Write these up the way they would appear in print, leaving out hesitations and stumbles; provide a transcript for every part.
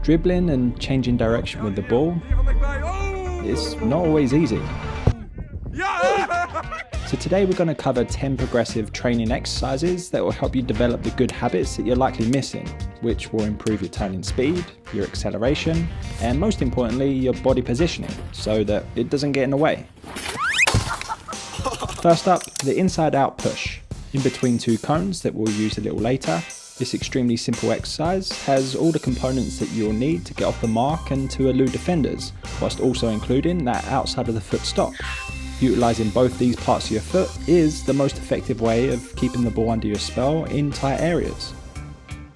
Dribbling and changing direction with the ball is not always easy. So today we're going to cover 10 progressive training exercises that will help you develop the good habits that you're likely missing, which will improve your turning speed, your acceleration, and most importantly, your body positioning, so that it doesn't get in the way. First up, the inside out push, in between two cones that we'll use a little later. This extremely simple exercise has all the components that you'll need to get off the mark and to elude defenders, whilst also including that outside of the foot stop. Utilising both these parts of your foot is the most effective way of keeping the ball under your spell in tight areas.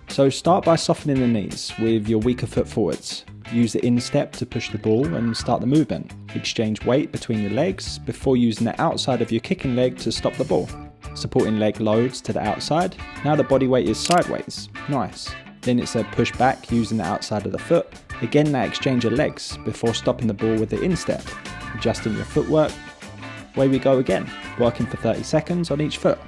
So start by softening the knees with your weaker foot forwards. Use the instep to push the ball and start the movement. Exchange weight between your legs before using the outside of your kicking leg to stop the ball. Supporting leg loads to the outside. Now the body weight is sideways. Nice. Then it's a push back using the outside of the foot. Again, that exchange of legs before stopping the ball with the instep. Adjusting your footwork. Away we go again, working for 30 seconds on each foot.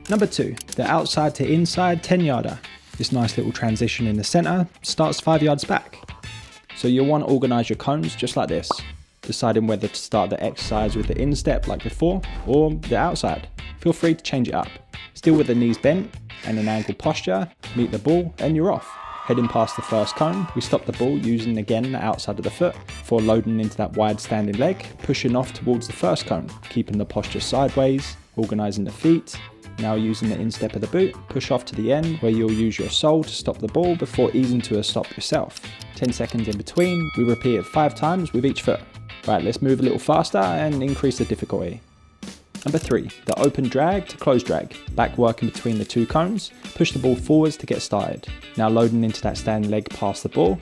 Number 2, the outside to inside 10-yarder. This nice little transition in the centre starts 5 yards back. So you'll want to organise your cones just like this, deciding whether to start the exercise with the instep like before or the outside. Feel free to change it up. Still with the knees bent and an angled posture, meet the ball and you're off. Heading past the first cone, we stop the ball using again the outside of the foot before loading into that wide standing leg, pushing off towards the first cone, keeping the posture sideways, organising the feet. Now using the instep of the boot, push off to the end where you'll use your sole to stop the ball before easing to a stop yourself. 10 seconds in between, we repeat it 5 times with each foot. Right, let's move a little faster and increase the difficulty. Number 3, the open drag to close drag. Back working between the two cones, push the ball forwards to get started. Now loading into that standing leg past the ball.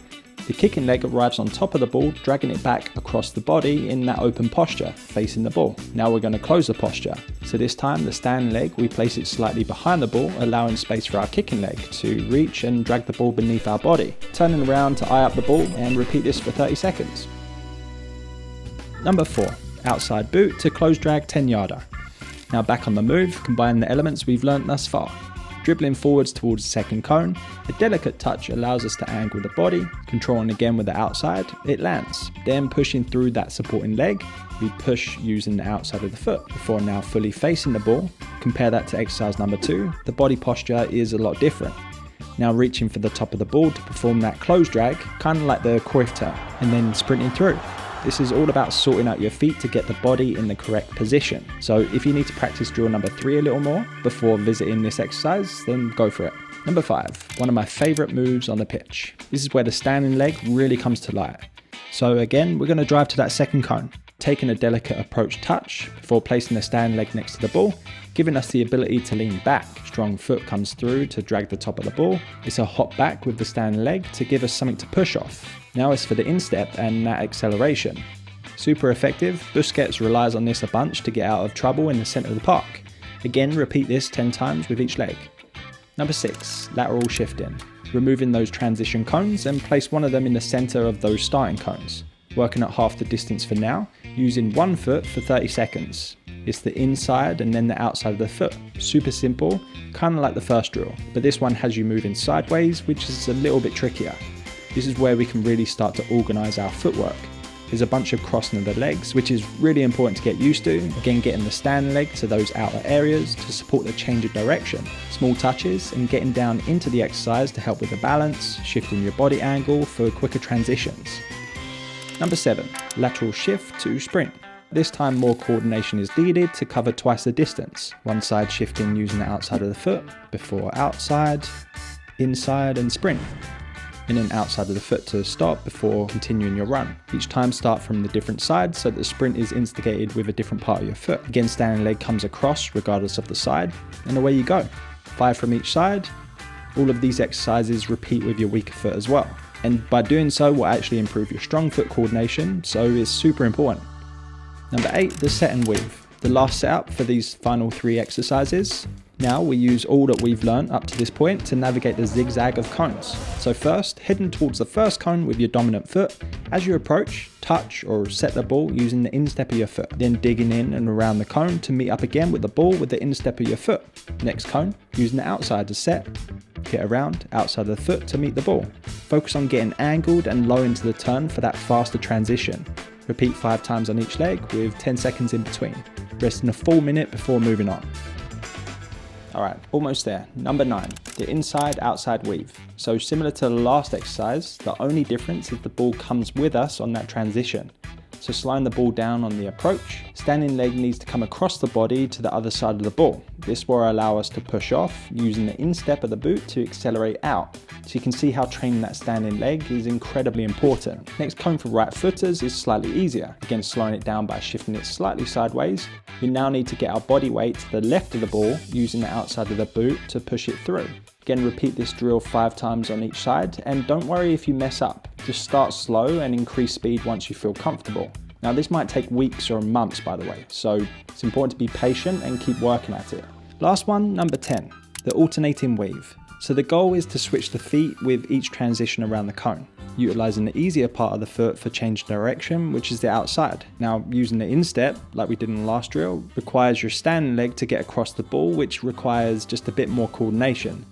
The kicking leg arrives on top of the ball, dragging it back across the body in that open posture, facing the ball. Now we're going to close the posture. So this time the standing leg, we place it slightly behind the ball, allowing space for our kicking leg to reach and drag the ball beneath our body. Turning around to eye up the ball and repeat this for 30 seconds. Number 4, outside boot to close drag 10-yarder. Now back on the move, combine the elements we've learnt thus far. Dribbling forwards towards the second cone, a delicate touch allows us to angle the body, controlling again with the outside, it lands. Then pushing through that supporting leg, we push using the outside of the foot before now fully facing the ball. Compare that to exercise number 2, the body posture is a lot different. Now reaching for the top of the ball to perform that close drag, kind of like the Cruyff turn, and then sprinting through. This is all about sorting out your feet to get the body in the correct position. So if you need to practice drill number 3 a little more before visiting this exercise, then go for it. Number 5, one of my favourite moves on the pitch. This is where the standing leg really comes to light. So again, we're going to drive to that second cone, taking a delicate approach touch before placing the standing leg next to the ball, giving us the ability to lean back. Strong foot comes through to drag the top of the ball. It's a hop back with the standing leg to give us something to push off. Now it's for the instep and that acceleration. Super effective. Busquets relies on this a bunch to get out of trouble in the centre of the park. Again, repeat this 10 times with each leg. Number 6, lateral shifting. Removing those transition cones and place one of them in the centre of those starting cones. Working at half the distance for now, using one foot for 30 seconds. It's the inside and then the outside of the foot. Super simple, kind of like the first drill, but this one has you moving sideways, which is a little bit trickier. This is where we can really start to organise our footwork. There's a bunch of crossing of the legs, which is really important to get used to. Again, getting the standing leg to those outer areas to support the change of direction. Small touches and getting down into the exercise to help with the balance, shifting your body angle for quicker transitions. Number 7, lateral shift to sprint. This time more coordination is needed to cover twice the distance. One side shifting using the outside of the foot, before outside, inside and sprint. And then outside of the foot to stop before continuing your run. Each time start from the different side so that the sprint is instigated with a different part of your foot. Again, standing leg comes across regardless of the side, and away you go. 5 from each side. All of these exercises repeat with your weaker foot as well. And by doing so will actually improve your strong foot coordination, so it's super important. Number 8, the set and weave. The last setup for these final 3 exercises. Now we use all that we've learned up to this point to navigate the zigzag of cones. So first, heading towards the first cone with your dominant foot. As you approach, touch or set the ball using the instep of your foot. Then digging in and around the cone to meet up again with the ball with the instep of your foot. Next cone, using the outside to set. Get around, outside of the foot to meet the ball. Focus on getting angled and low into the turn for that faster transition. Repeat 5 times on each leg with 10 seconds in between. Rest in a full minute before moving on. Alright, almost there. Number 9, the inside-outside weave. So similar to the last exercise, the only difference is the ball comes with us on that transition. So sliding the ball down on the approach, standing leg needs to come across the body to the other side of the ball. This will allow us to push off using the instep of the boot to accelerate out. So you can see how training that standing leg is incredibly important. Next cone for right footers is slightly easier. Again, slowing it down by shifting it slightly sideways. We now need to get our body weight to the left of the ball using the outside of the boot to push it through. Again, repeat this drill 5 times on each side, and don't worry if you mess up. Just start slow and increase speed once you feel comfortable. Now this might take weeks or months, by the way, so it's important to be patient and keep working at it. Last one, number 10, the alternating weave. So the goal is to switch the feet with each transition around the cone, utilizing the easier part of the foot for change direction, which is the outside. Now using the instep, like we did in the last drill, requires your standing leg to get across the ball, which requires just a bit more coordination.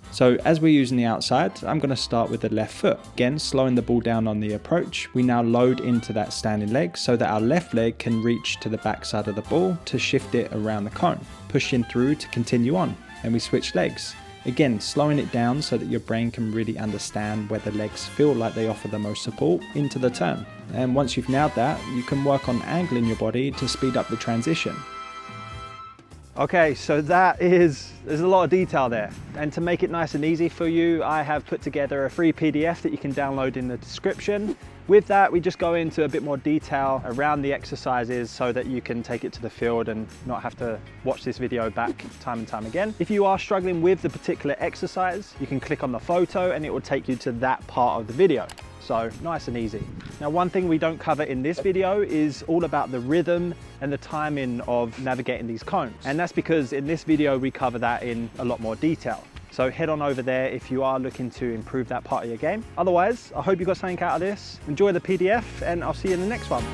So as we're using the outside, I'm going to start with the left foot. Again, slowing the ball down on the approach, we now load into that standing leg so that our left leg can reach to the back side of the ball to shift it around the cone, pushing through to continue on, and we switch legs. Again, slowing it down so that your brain can really understand where the legs feel like they offer the most support into the turn. And once you've nailed that, you can work on angling your body to speed up the transition. Okay, so there's a lot of detail there. And to make it nice and easy for you, I have put together a free PDF that you can download in the description. With that, we just go into a bit more detail around the exercises so that you can take it to the field and not have to watch this video back time and time again. If you are struggling with the particular exercise, you can click on the photo and it will take you to that part of the video. So nice and easy. Now, one thing we don't cover in this video is all about the rhythm and the timing of navigating these cones. And that's because in this video, we cover that in a lot more detail. So head on over there if you are looking to improve that part of your game. Otherwise, I hope you got something out of this. Enjoy the PDF and I'll see you in the next one.